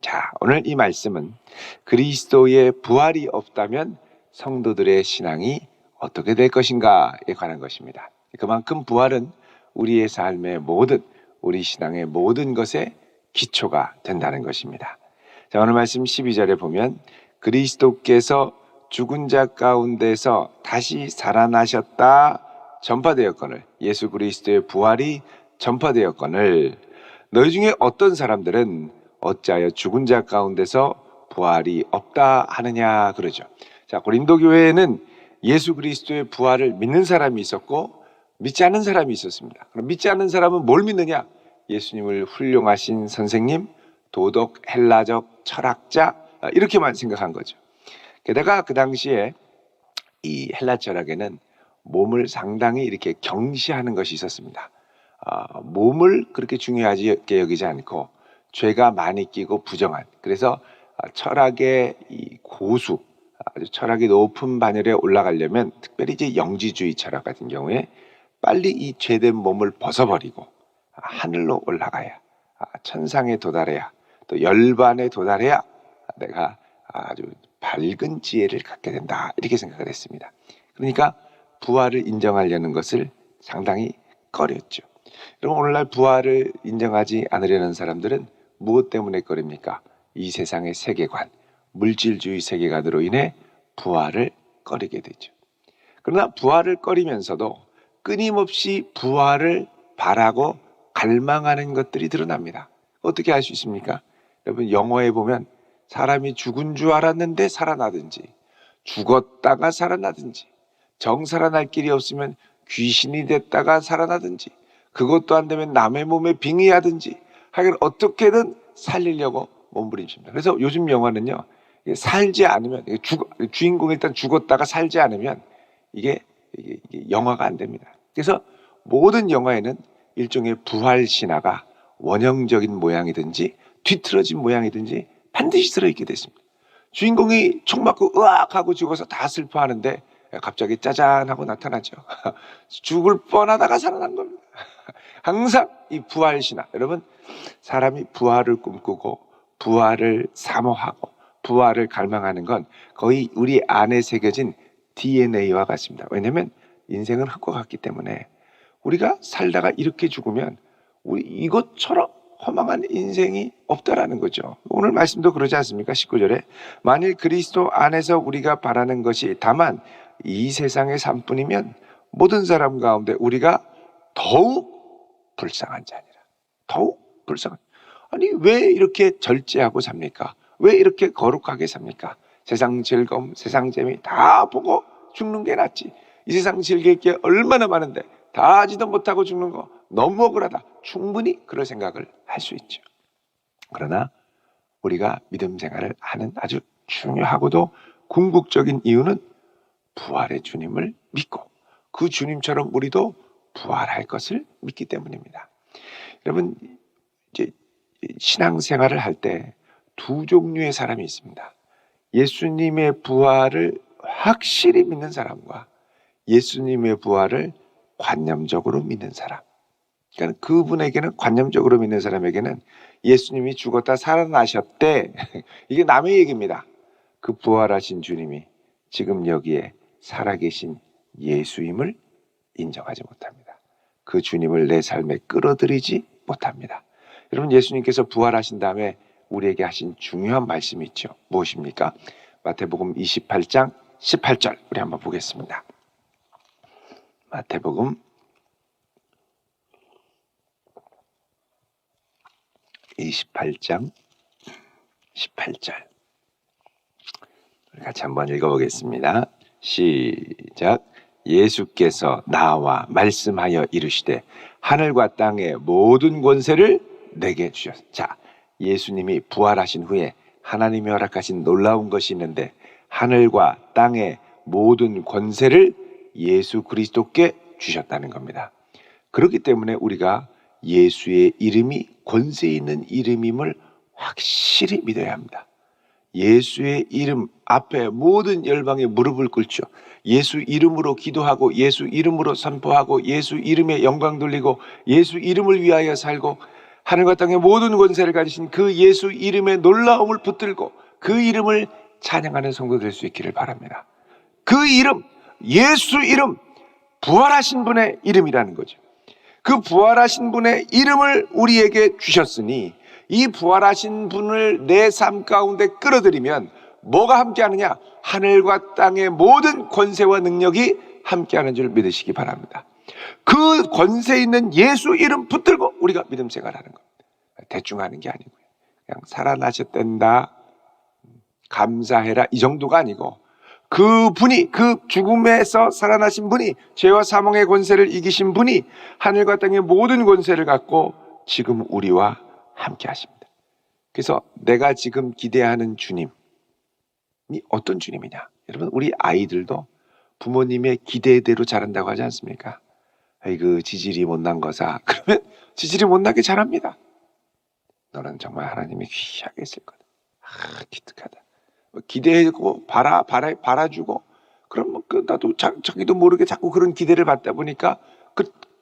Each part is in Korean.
자, 오늘 이 말씀은 그리스도의 부활이 없다면 성도들의 신앙이 어떻게 될 것인가에 관한 것입니다. 그만큼 부활은 우리의 삶의 모든, 우리 신앙의 모든 것의 기초가 된다는 것입니다. 자, 오늘 말씀 12절에 보면 그리스도께서 죽은 자 가운데서 다시 살아나셨다 전파되었거늘, 예수 그리스도의 부활이 전파되었거늘 너희 중에 어떤 사람들은 어찌하여 죽은 자 가운데서 부활이 없다 하느냐 그러죠. 자, 고린도 교회에는 예수 그리스도의 부활을 믿는 사람이 있었고 믿지 않는 사람이 있었습니다. 그럼 믿지 않는 사람은 뭘 믿느냐? 예수님을 훌륭하신 선생님, 도덕, 헬라적, 철학자 이렇게만 생각한 거죠. 게다가 그 당시에 이 헬라 철학에는 몸을 상당히 이렇게 경시하는 것이 있었습니다. 몸을 그렇게 중요하게 여기지 않고 죄가 많이 끼고 부정한, 그래서 철학의 이 고수, 아주 철학이 높은 반열에 올라가려면 특별히 이제 영지주의 철학 같은 경우에 빨리 이 죄된 몸을 벗어버리고 하늘로 올라가야, 천상에 도달해야, 또 열반에 도달해야 내가 아주 밝은 지혜를 갖게 된다 이렇게 생각을 했습니다. 그러니까 부활을 인정하려는 것을 상당히 꺼렸죠. 그럼 오늘날 부활을 인정하지 않으려는 사람들은 무엇 때문에 꺼립니까? 이 세상의 세계관, 물질주의 세계관으로 인해 부활을 꺼리게 되죠. 그러나 부활을 꺼리면서도 끊임없이 부활을 바라고 갈망하는 것들이 드러납니다. 어떻게 알 수 있습니까? 여러분, 영화에 보면 사람이 죽은 줄 알았는데 살아나든지, 죽었다가 살아나든지, 정살아날 길이 없으면 귀신이 됐다가 살아나든지, 그것도 안 되면 남의 몸에 빙의하든지 하여간 어떻게든 살리려고 몸부림칩니다. 그래서 요즘 영화는요, 살지 않으면, 주인공이 일단 죽었다가 살지 않으면 이게 영화가 안 됩니다. 그래서 모든 영화에는 일종의 부활 신화가 원형적인 모양이든지 뒤틀어진 모양이든지 반드시 들어있게 됐습니다. 주인공이 총 맞고 으악 하고 죽어서 다 슬퍼하는데 갑자기 짜잔 하고 나타나죠. 죽을 뻔하다가 살아난 겁니다. 항상 이 부활 신화, 여러분, 사람이 부활을 꿈꾸고 부활을 사모하고 부활을 갈망하는 건 거의 우리 안에 새겨진 DNA와 같습니다. 왜냐하면 인생은 흙과 같기 때문에 우리가 살다가 이렇게 죽으면 우리 이것처럼 허망한 인생이 없다라는 거죠. 오늘 말씀도 그러지 않습니까? 19절에 만일 그리스도 안에서 우리가 바라는 것이 다만 이 세상의 삶뿐이면 모든 사람 가운데 우리가 더욱 불쌍한 자니라. 더욱 불쌍한. 아니, 왜 이렇게 절제하고 삽니까? 왜 이렇게 거룩하게 삽니까? 세상 즐거움, 세상 재미 다 보고 죽는 게 낫지. 이 세상 즐길 게 얼마나 많은데 다 하지도 못하고 죽는 거 너무 억울하다. 충분히 그럴 생각을 할 수 있죠. 그러나 우리가 믿음 생활을 하는 아주 중요하고도 궁극적인 이유는 부활의 주님을 믿고 그 주님처럼 우리도 부활할 것을 믿기 때문입니다. 여러분, 이제 신앙생활을 할 때 두 종류의 사람이 있습니다. 예수님의 부활을 확실히 믿는 사람과 예수님의 부활을 관념적으로 믿는 사람. 그러니까 그분에게는, 관념적으로 믿는 사람에게는 예수님이 죽었다 살아나셨대. 이게 남의 얘기입니다. 그 부활하신 주님이 지금 여기에 살아계신 예수임을 인정하지 못합니다. 그 주님을 내 삶에 끌어들이지 못합니다. 여러분, 예수님께서 부활하신 다음에 우리에게 하신 중요한 말씀이 있죠. 무엇입니까? 마태복음 28장 18절 우리 한번 보겠습니다. 마태복음 28장 18절 우리 같이 한번 읽어보겠습니다. 시작. 예수께서 나와 말씀하여 이르시되 하늘과 땅의 모든 권세를 내게 주셨다. 자, 예수님이 부활하신 후에 하나님이 허락하신 놀라운 것이 있는데 하늘과 땅의 모든 권세를 예수 그리스도께 주셨다는 겁니다. 그렇기 때문에 우리가 예수의 이름이 권세 있는 이름임을 확실히 믿어야 합니다. 예수의 이름 앞에 모든 열방의 무릎을 꿇죠. 예수 이름으로 기도하고 예수 이름으로 선포하고 예수 이름에 영광 돌리고 예수 이름을 위하여 살고 하늘과 땅의 모든 권세를 가지신 그 예수 이름의 놀라움을 붙들고 그 이름을 찬양하는 성도 될 수 있기를 바랍니다. 그 이름, 예수 이름, 부활하신 분의 이름이라는 거죠. 그 부활하신 분의 이름을 우리에게 주셨으니 이 부활하신 분을 내 삶 가운데 끌어들이면 뭐가 함께하느냐? 하늘과 땅의 모든 권세와 능력이 함께하는 줄 믿으시기 바랍니다. 그 권세 있는 예수 이름 붙들고 우리가 믿음 생활하는 겁니다. 대충 하는 게 아니고요. 그냥 살아나셨단다, 감사해라, 이 정도가 아니고 그 분이, 그 죽음에서 살아나신 분이, 죄와 사망의 권세를 이기신 분이 하늘과 땅의 모든 권세를 갖고 지금 우리와 함께 하십니다. 그래서 내가 지금 기대하는 주님이 어떤 주님이냐? 여러분, 우리 아이들도 부모님의 기대대로 자란다고 하지 않습니까? 아이고, 지질이 못난 거사. 그러면 지질이 못나게 자랍니다. 너는 정말 하나님이 귀하게 했을 거다. 기특하다. 기대하고 바라주고, 그럼 뭐 나도 자기도 모르게 자꾸 그런 기대를 받다 보니까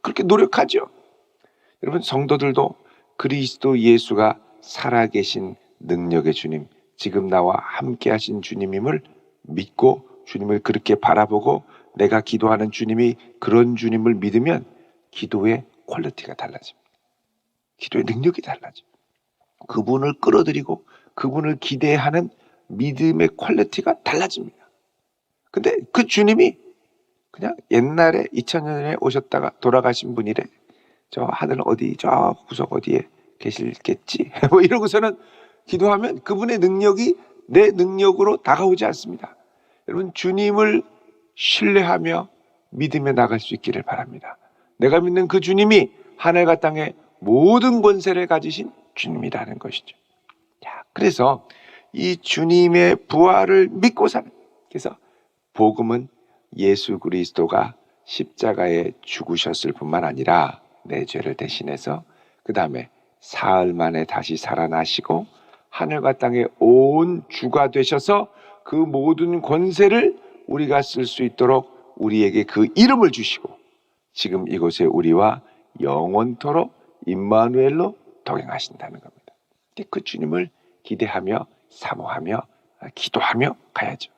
그렇게 노력하죠. 여러분, 성도들도 그리스도 예수가 살아계신 능력의 주님, 지금 나와 함께 하신 주님임을 믿고 주님을 그렇게 바라보고 내가 기도하는 주님이 그런 주님을 믿으면 기도의 퀄리티가 달라집니다. 기도의 능력이 달라져요. 그분을 끌어들이고 그분을 기대하는 믿음의 퀄리티가 달라집니다. 근데 그 주님이 그냥 옛날에 2000년 전에 오셨다가 돌아가신 분이래. 저 하늘 어디, 저 구석 어디에 계실겠지. 뭐 이러고서는 기도하면 그분의 능력이 내 능력으로 다가오지 않습니다. 여러분, 주님을 신뢰하며 믿으며 나갈 수 있기를 바랍니다. 내가 믿는 그 주님이 하늘과 땅의 모든 권세를 가지신 주님이라는 것이죠. 자, 그래서 이 주님의 부활을 믿고 사는, 그래서 복음은 예수 그리스도가 십자가에 죽으셨을 뿐만 아니라 내 죄를 대신해서 그 다음에 사흘 만에 다시 살아나시고 하늘과 땅의 온 주가 되셔서 그 모든 권세를 우리가 쓸 수 있도록 우리에게 그 이름을 주시고 지금 이곳에 우리와 영원토록 임마누엘로 동행하신다는 겁니다. 그 주님을 기대하며 사모하며 기도하며 가야죠.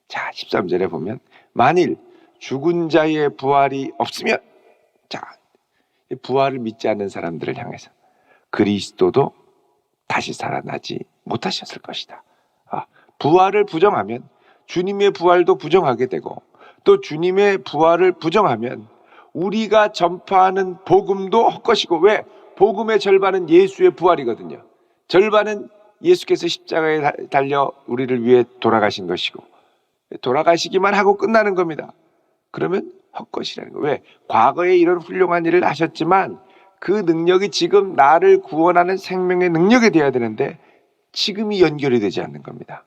자, 13절에 보면 만일 죽은 자의 부활이 없으면, 자, 부활을 믿지 않는 사람들을 향해서 그리스도도 다시 살아나지 못하셨을 것이다. 부활을 부정하면 주님의 부활도 부정하게 되고 또 주님의 부활을 부정하면 우리가 전파하는 복음도 헛것이고, 왜? 복음의 절반은 예수의 부활이거든요. 절반은 예수께서 십자가에 달려 우리를 위해 돌아가신 것이고 돌아가시기만 하고 끝나는 겁니다. 그러면 헛것이라는 거예요. 왜? 과거에 이런 훌륭한 일을 하셨지만 그 능력이 지금 나를 구원하는 생명의 능력이 되어야 되는데 지금이 연결이 되지 않는 겁니다.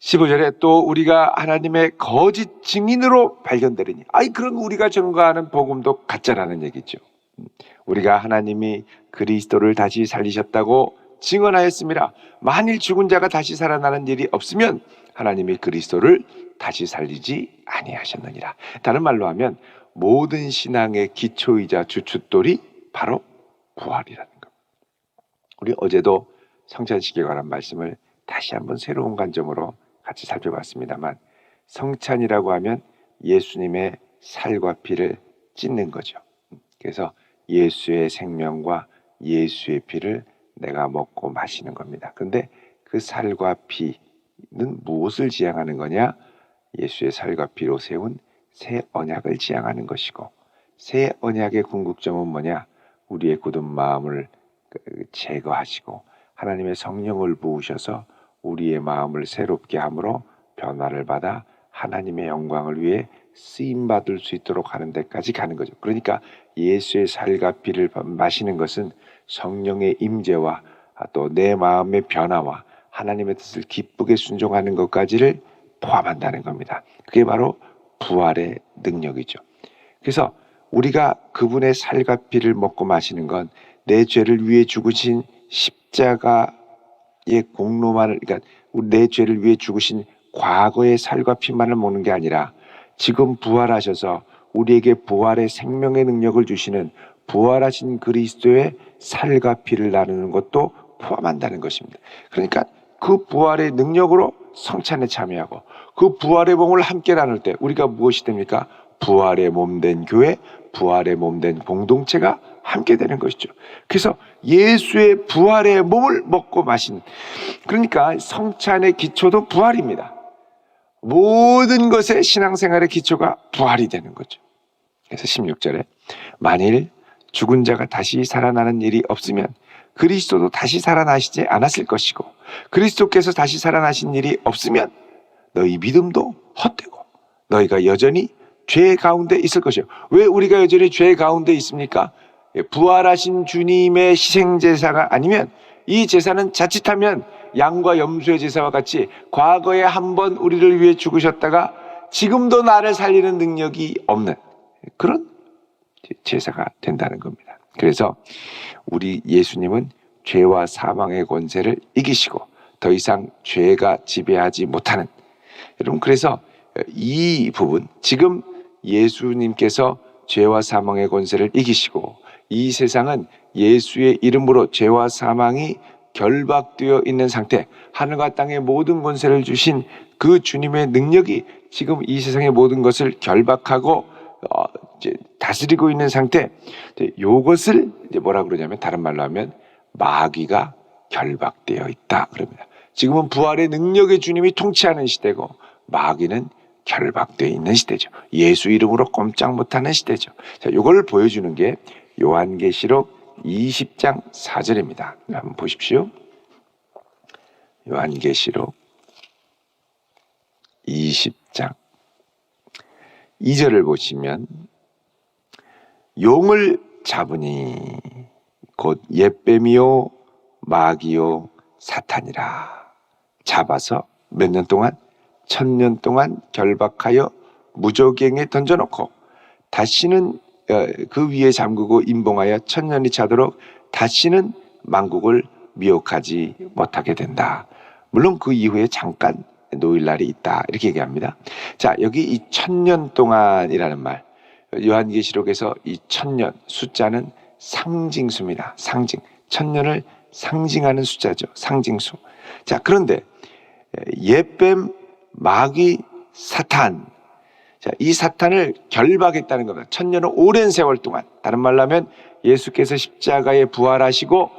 15절에 또 우리가 하나님의 거짓 증인으로 발견되리니, 그런 우리가 전가하는 복음도 가짜라는 얘기죠. 우리가 하나님이 그리스도를 다시 살리셨다고 증언하였습니다. 만일 죽은 자가 다시 살아나는 일이 없으면 하나님이 그리스도를 다시 살리지 아니하셨느니라. 다른 말로 하면 모든 신앙의 기초이자 주춧돌이 바로 부활이라는 겁니다. 우리 어제도 성찬식에 관한 말씀을 다시 한번 새로운 관점으로 같이 살펴봤습니다만, 성찬이라고 하면 예수님의 살과 피를 찢는 거죠. 그래서 예수의 생명과 예수의 피를 내가 먹고 마시는 겁니다. 그런데 그 살과 피는 무엇을 지향하는 거냐? 예수의 살과 피로 세운 새 언약을 지향하는 것이고, 새 언약의 궁극점은 뭐냐? 우리의 굳은 마음을 제거하시고 하나님의 성령을 부으셔서 우리의 마음을 새롭게 함으로 변화를 받아 하나님의 영광을 위해 쓰임받을 수 있도록 하는 데까지 가는 거죠. 그러니까 예수의 살과 피를 마시는 것은 성령의 임재와 또 내 마음의 변화와 하나님의 뜻을 기쁘게 순종하는 것까지를 포함한다는 겁니다. 그게 바로 부활의 능력이죠. 그래서 우리가 그분의 살과 피를 먹고 마시는 건 내 죄를 위해 죽으신 십자가의 공로만을, 그러니까 내 죄를 위해 죽으신 과거의 살과 피만을 먹는 게 아니라 지금 부활하셔서 우리에게 부활의 생명의 능력을 주시는 부활하신 그리스도의 살과 피를 나누는 것도 포함한다는 것입니다. 그러니까 그 부활의 능력으로 성찬에 참여하고 그 부활의 몸을 함께 나눌 때 우리가 무엇이 됩니까? 부활의 몸된 교회, 부활의 몸된 공동체가 함께 되는 것이죠. 그래서 예수의 부활의 몸을 먹고 마신, 그러니까 성찬의 기초도 부활입니다. 모든 것의 신앙생활의 기초가 부활이 되는 거죠. 그래서 16절에 만일 죽은 자가 다시 살아나는 일이 없으면 그리스도도 다시 살아나시지 않았을 것이고 그리스도께서 다시 살아나신 일이 없으면 너희 믿음도 헛되고 너희가 여전히 죄 가운데 있을 것이요. 왜 우리가 여전히 죄 가운데 있습니까? 부활하신 주님의 희생제사가 아니면 이 제사는 자칫하면 양과 염소의 제사와 같이 과거에 한번 우리를 위해 죽으셨다가 지금도 나를 살리는 능력이 없는 그런 제사가 된다는 겁니다. 그래서 우리 예수님은 죄와 사망의 권세를 이기시고 더 이상 죄가 지배하지 못하는, 여러분 그래서 이 부분, 지금 예수님께서 죄와 사망의 권세를 이기시고 이 세상은 예수의 이름으로 죄와 사망이 결박되어 있는 상태, 하늘과 땅의 모든 권세를 주신 그 주님의 능력이 지금 이 세상의 모든 것을 결박하고 이제 다스리고 있는 상태, 이것을 이제 뭐라 그러냐면 다른 말로 하면 마귀가 결박되어 있다 그럽니다. 지금은 부활의 능력의 주님이 통치하는 시대고 마귀는 결박되어 있는 시대죠. 예수 이름으로 꼼짝 못하는 시대죠. 자, 이걸 보여주는 게 요한계시록 20장 4절입니다. 한번 보십시오. 요한계시록 20장 2절을 보시면 용을 잡으니 곧 옛뱀이요 마귀요 사탄이라 잡아서 몇 년 동안 1000년 동안 결박하여 무저갱에 던져놓고 다시는 그 위에 잠그고 임봉하여 1000년이 차도록 다시는 만국을 미혹하지 못하게 된다. 물론 그 이후에 잠깐 놓일 날이 있다 이렇게 얘기합니다. 자, 여기 이 1000년 동안이라는 말, 요한계시록에서 이 1000년 숫자는 상징수입니다. 상징, 1000년을 상징하는 숫자죠. 상징수. 자, 그런데 옛뱀, 마귀, 사탄, 자, 이 사탄을 결박했다는 겁니다. 1000년은 오랜 세월 동안, 다른 말로 하면 예수께서 십자가에 부활하시고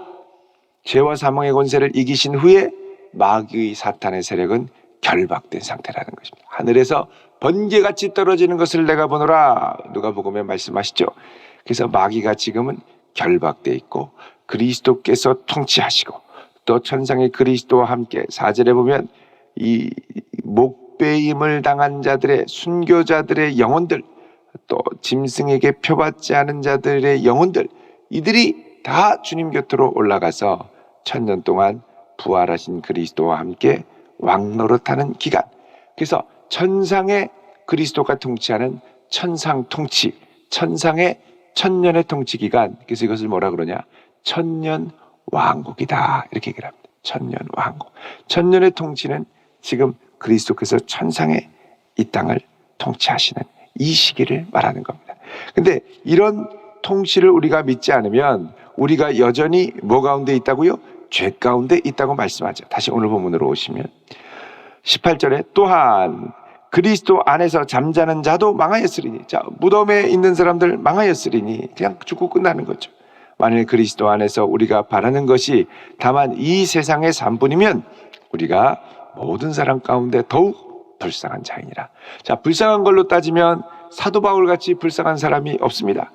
죄와 사망의 권세를 이기신 후에 마귀 사탄의 세력은 결박된 상태라는 것입니다. 하늘에서 번개같이 떨어지는 것을 내가 보노라, 누가복음에 말씀하시죠. 그래서 마귀가 지금은 결박되어 있고 그리스도께서 통치하시고 또 천상의 그리스도와 함께 4절에 보면 이 목배임을 당한 자들의 순교자들의 영혼들, 또 짐승에게 표받지 않은 자들의 영혼들, 이들이 다 주님 곁으로 올라가서 1000년 동안 부활하신 그리스도와 함께 왕노릇하는 기간, 그래서 천상의 그리스도가 통치하는 천상 통치, 천상의 1000년의 통치 기간, 그래서 이것을 뭐라 그러냐, 천년 왕국이다 이렇게 얘기를 합니다. 천년 왕국, 1000년의 통치는 지금 그리스도께서 천상의 이 땅을 통치하시는 이 시기를 말하는 겁니다. 근데 이런 통치를 우리가 믿지 않으면 우리가 여전히 뭐 가운데 있다고요? 죄 가운데 있다고 말씀하죠. 다시 오늘 본문으로 오시면 18절에 또한 그리스도 안에서 잠자는 자도 망하였으리니, 자, 무덤에 있는 사람들 망하였으리니 그냥 죽고 끝나는 거죠. 만일 그리스도 안에서 우리가 바라는 것이 다만 이 세상의 삶뿐이면 우리가 모든 사람 가운데 더욱 불쌍한 자이니라. 자, 불쌍한 걸로 따지면 사도 바울 같이 불쌍한 사람이 없습니다.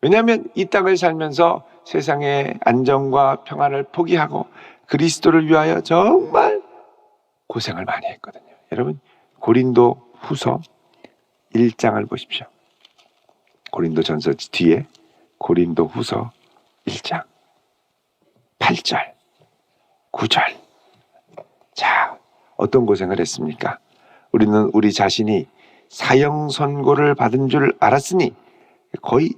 왜냐하면 이 땅을 살면서 세상의 안정과 평안을 포기하고 그리스도를 위하여 정말 고생을 많이 했거든요. 여러분, 고린도 후서 1장을 보십시오. 고린도 전서 뒤에 고린도 후서 1장 8절 9절. 자, 어떤 고생을 했습니까? 우리는 우리 자신이 사형 선고를 받은 줄 알았으니 거의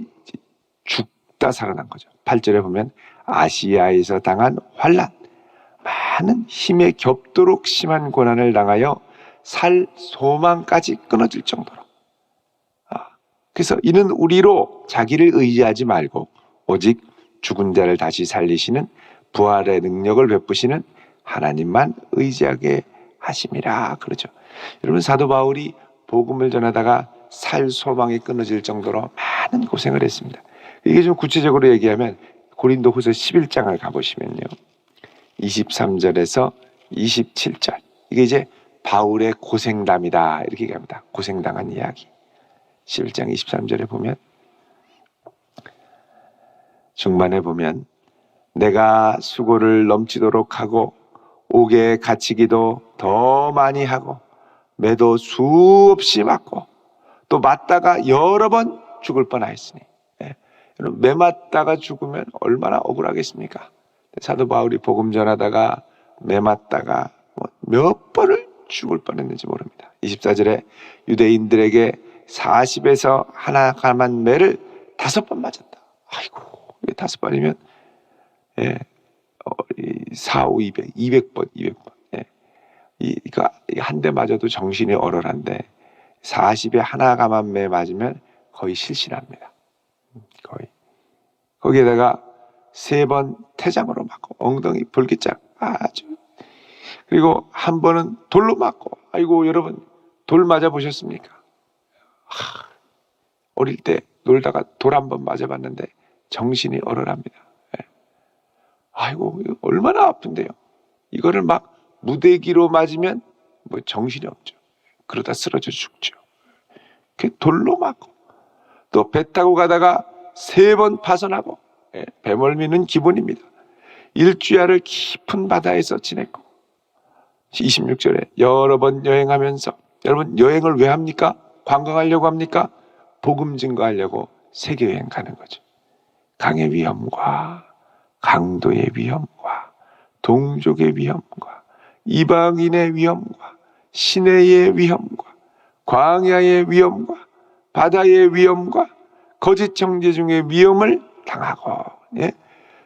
죽다 살아난 거죠. 8절에 보면 아시아에서 당한 환난, 많은 힘에 겹도록 심한 고난을 당하여 살 소망까지 끊어질 정도로. 그래서 이는 우리로 자기를 의지하지 말고 오직 죽은 자를 다시 살리시는 부활의 능력을 베푸시는 하나님만 의지하게 하심이라 그러죠. 여러분, 사도 바울이 복음을 전하다가 살 소망이 끊어질 정도로 많은 고생을 했습니다. 이게 좀 구체적으로 얘기하면 고린도후서 11장을 가보시면요, 23절에서 27절, 이게 이제 바울의 고생담이다 이렇게 얘기합니다. 고생당한 이야기. 11장 23절에 보면, 중반에 보면, 내가 수고를 넘치도록 하고 옥에 갇히기도 더 많이 하고 매도 수없이 맞고 또 맞다가 여러 번 죽을 뻔하였으니. 매 맞다가 죽으면 얼마나 억울하겠습니까? 사도 바울이 복음 전하다가 매 맞다가 몇 번을 죽을 뻔했는지 모릅니다. 24절에 유대인들에게 40에서 하나 감한 매를 5번 맞았다. 아이고, 5번이면 4, 5, 200번. 이거 한 대 맞아도 정신이 얼얼한데 40에 하나 감한 매 맞으면 거의 실신합니다. 거의. 거기에다가 3번 태장으로 맞고 엉덩이 볼기짝 아주. 그리고 한 번은 돌로 맞고. 아이고, 여러분 돌 맞아 보셨습니까? 어릴 때 놀다가 돌 한 번 맞아봤는데 정신이 얼얼합니다. 아이고, 얼마나 아픈데요. 이거를 막 무대기로 맞으면 정신이 없죠. 그러다 쓰러져 죽죠. 돌로 맞고 또 배 타고 가다가 3번 파손하고. 배멀미는 기본입니다. 일주야를 깊은 바다에서 지냈고 26절에 여러 번 여행하면서, 여러분 여행을 왜 합니까? 관광하려고 합니까? 복음 증거하려고 세계여행 가는 거죠. 강의 위험과 강도의 위험과 동족의 위험과 이방인의 위험과 시내의 위험과 광야의 위험과 바다의 위험과 거짓 청제 중의 위험을 당하고,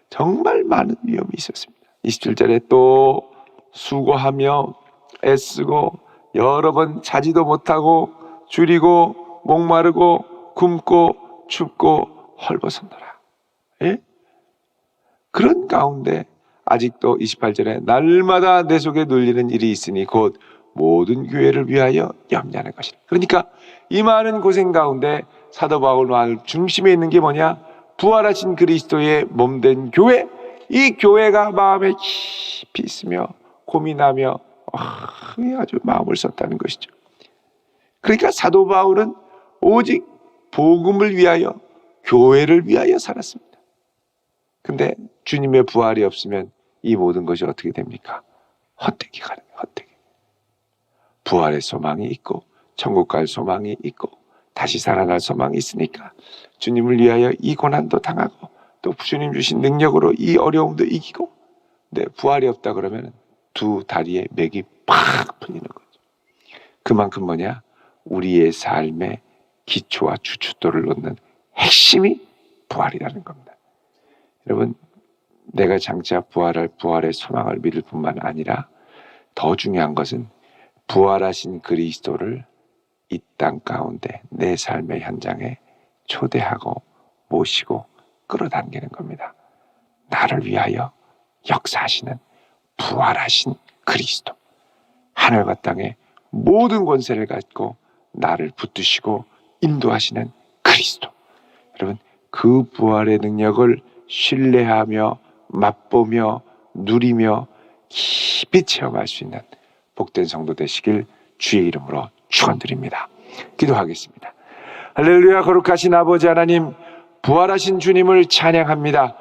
정말 많은 위험이 있었습니다. 27절에 또 수고하며 애쓰고 여러 번 자지도 못하고 줄이고 목마르고 굶고 춥고 헐벗었노라. 그런 가운데 아직도 28절에 날마다 내 속에 눌리는 일이 있으니 곧 모든 교회를 위하여 염려하는 것이라. 그러니까 이 많은 고생 가운데 사도 바울 중심에 있는 게 뭐냐? 부활하신 그리스도의 몸된 교회. 이 교회가 마음에 깊이 있으며 고민하며 아주 마음을 썼다는 것이죠. 그러니까 사도 바울은 오직 복음을 위하여, 교회를 위하여 살았습니다. 근데 주님의 부활이 없으면 이 모든 것이 어떻게 됩니까? 헛되게 가는 거예요. 헛되게. 부활의 소망이 있고 천국 갈 소망이 있고 다시 살아날 소망이 있으니까 주님을 위하여 이 고난도 당하고 또 주님 주신 능력으로 이 어려움도 이기고. 근데 부활이 없다 그러면 두 다리에 맥이 팍 풀리는 거죠. 그만큼 뭐냐? 우리의 삶의 기초와 주춧돌을 놓는 핵심이 부활이라는 겁니다. 여러분, 내가 장차 부활할 부활의 소망을 믿을 뿐만 아니라 더 중요한 것은 부활하신 그리스도를 이 땅 가운데 내 삶의 현장에 초대하고 모시고 끌어당기는 겁니다. 나를 위하여 역사하시는 부활하신 그리스도, 하늘과 땅의 모든 권세를 갖고 나를 붙드시고 인도하시는 그리스도. 여러분, 그 부활의 능력을 신뢰하며 맛보며 누리며 깊이 체험할 수 있는 복된 성도 되시길 주의 이름으로 축원드립니다. 기도하겠습니다. 할렐루야. 거룩하신 아버지 하나님, 부활하신 주님을 찬양합니다.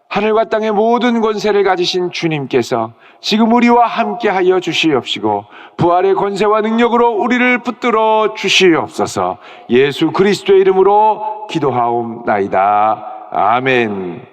하늘과 땅의 모든 권세를 가지신 주님께서 지금 우리와 함께하여 주시옵시고 부활의 권세와 능력으로 우리를 붙들어 주시옵소서. 예수 그리스도의 이름으로 기도하옵나이다. 아멘.